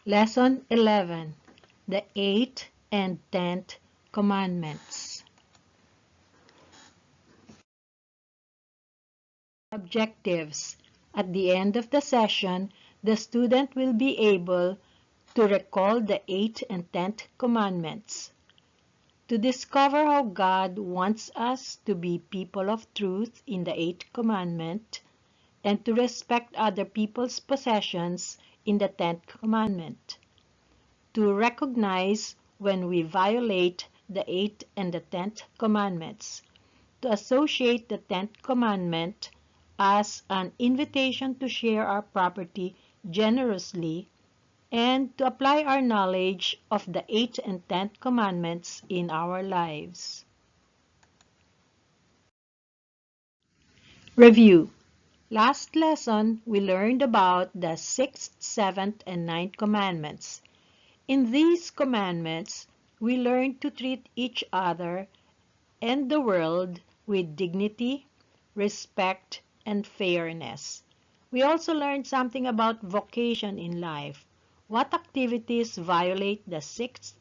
Lesson 11. The 8th and 10th Commandments. Objectives. At the end of the session, the student will be able to recall the 8th and 10th Commandments, to discover how God wants us to be people of truth in the 8th Commandment, and to respect other people's possessions in the 10th Commandment. To recognize when we violate the 8th and the 10th commandments, to associate the 10th commandment as an invitation to share our property generously, and to apply our knowledge of the 8th and 10th commandments in our lives. Review. Last lesson, we learned about the 6th, 7th, and 9th commandments. In these commandments, we learn to treat each other and the world with dignity, respect, and fairness. We also learned something about vocation in life. What activities violate the 6th,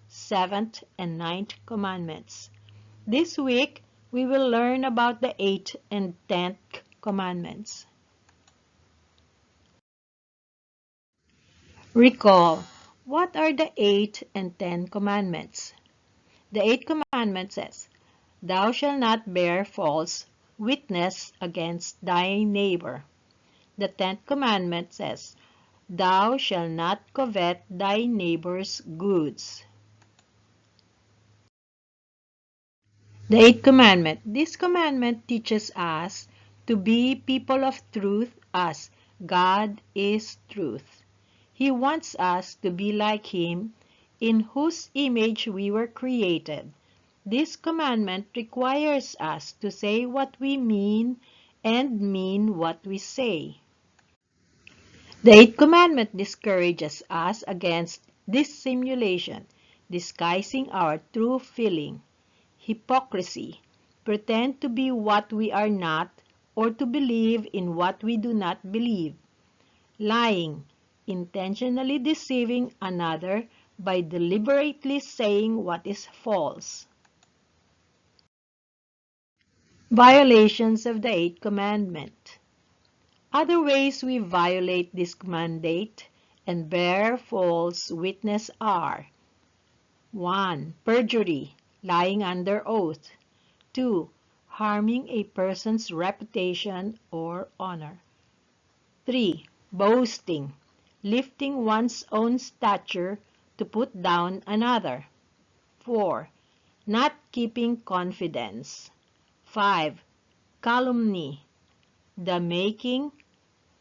7th, and 9th commandments? This week, we will learn about the 8th and 10th commandments. Recall, what are the 8 and 10 commandments? The 8th commandment says, "Thou shalt not bear false witness against thy neighbor." The 10th commandment says, "Thou shalt not covet thy neighbor's goods." The 8th commandment. This commandment teaches us to be people of truth as God is truth. He wants us to be like Him, in whose image we were created. This commandment requires us to say what we mean and mean what we say. The 8th commandment discourages us against dissimulation, disguising our true feeling, hypocrisy, pretend to be what we are not, or to believe in what we do not believe, lying, intentionally deceiving another by deliberately saying what is false. Violations of the 8th commandment. Other ways we violate this mandate and bear false witness are: 1. Perjury, lying under oath. 2. Harming a person's reputation or honor. 3. Boasting, lifting one's own stature to put down another. 4. Not keeping confidence. 5. Calumny, the making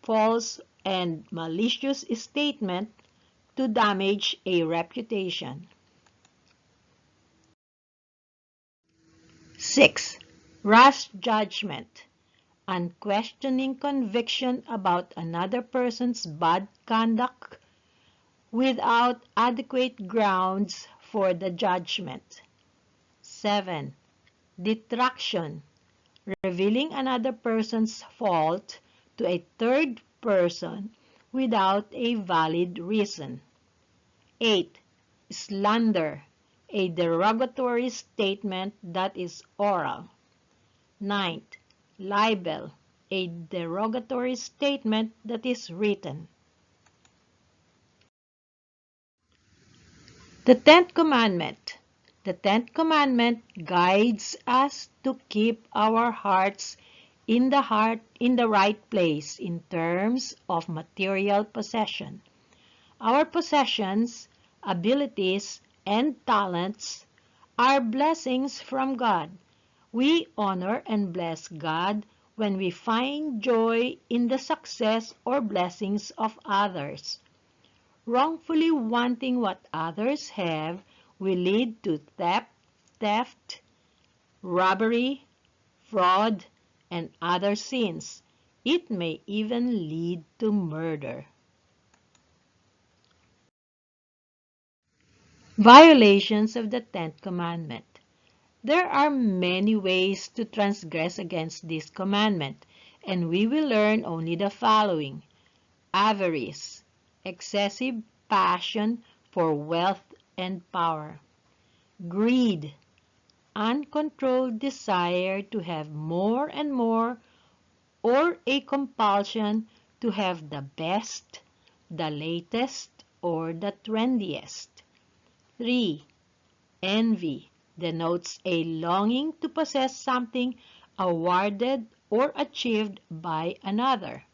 false and malicious statement to damage a reputation. 6. Rash judgment, unquestioning conviction about another person's bad conduct without adequate grounds for the judgment. 7. Detraction, revealing another person's fault to a third person without a valid reason. 8. Slander, a derogatory statement that is oral. 9. Libel, a derogatory statement that is written. The 10th commandment. The 10th commandment guides us to keep our hearts in the right place in terms of material possession. Our possessions, abilities, and talents are blessings from God. We honor and bless God when we find joy in the success or blessings of others. Wrongfully wanting what others have will lead to theft, robbery, fraud, and other sins. It may even lead to murder. Violations of the 10th commandment. There are many ways to transgress against this commandment, and we will learn only the following: avarice, excessive passion for wealth and power. Greed, uncontrolled desire to have more and more, or a compulsion to have the best, the latest, or the trendiest. 3. Envy denotes a longing to possess something awarded or achieved by another.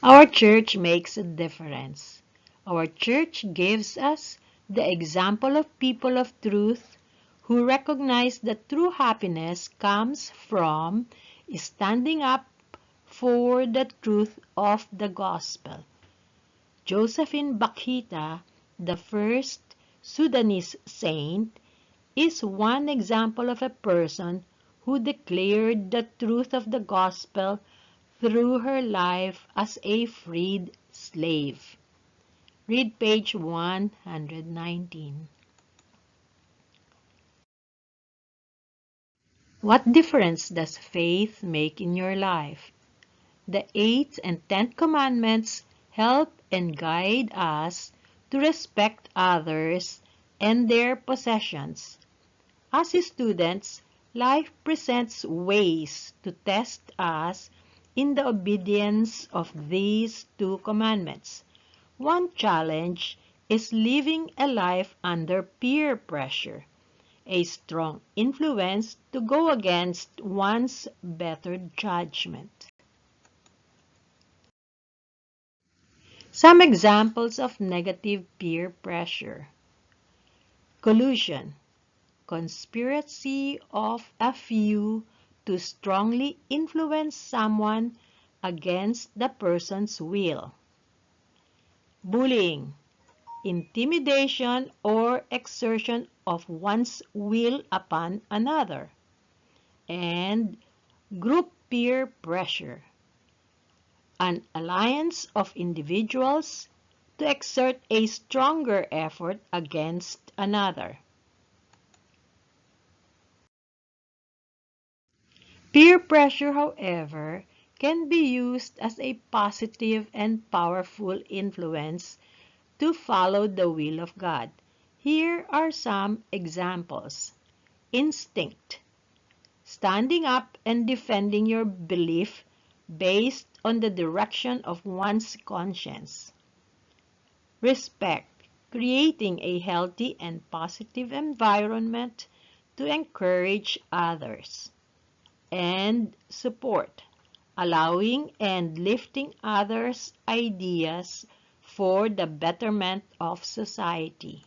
Our church makes a difference. Our church gives us the example of people of truth who recognize that true happiness comes from standing up for the truth of the gospel. Josephine Bakhita, the first Sudanese saint, is one example of a person who declared the truth of the gospel through her life as a freed slave. Read page 119. What difference does faith make in your life? The 8th and 10th commandments help and guide us to respect others and their possessions. As students, life presents ways to test us in the obedience of these 2 commandments. One challenge is living a life under peer pressure, a strong influence to go against one's better judgment. Some examples of negative peer pressure: collusion, conspiracy of a few to strongly influence someone against the person's will; bullying, intimidation or exertion of one's will upon another; and group peer pressure, an alliance of individuals to exert a stronger effort against another. Peer pressure, however, can be used as a positive and powerful influence to follow the will of God. Here are some examples. Instinct: standing up and defending your belief based on the direction of one's conscience. Respect: creating a healthy and positive environment to encourage others. And support: allowing and lifting others' ideas for the betterment of society.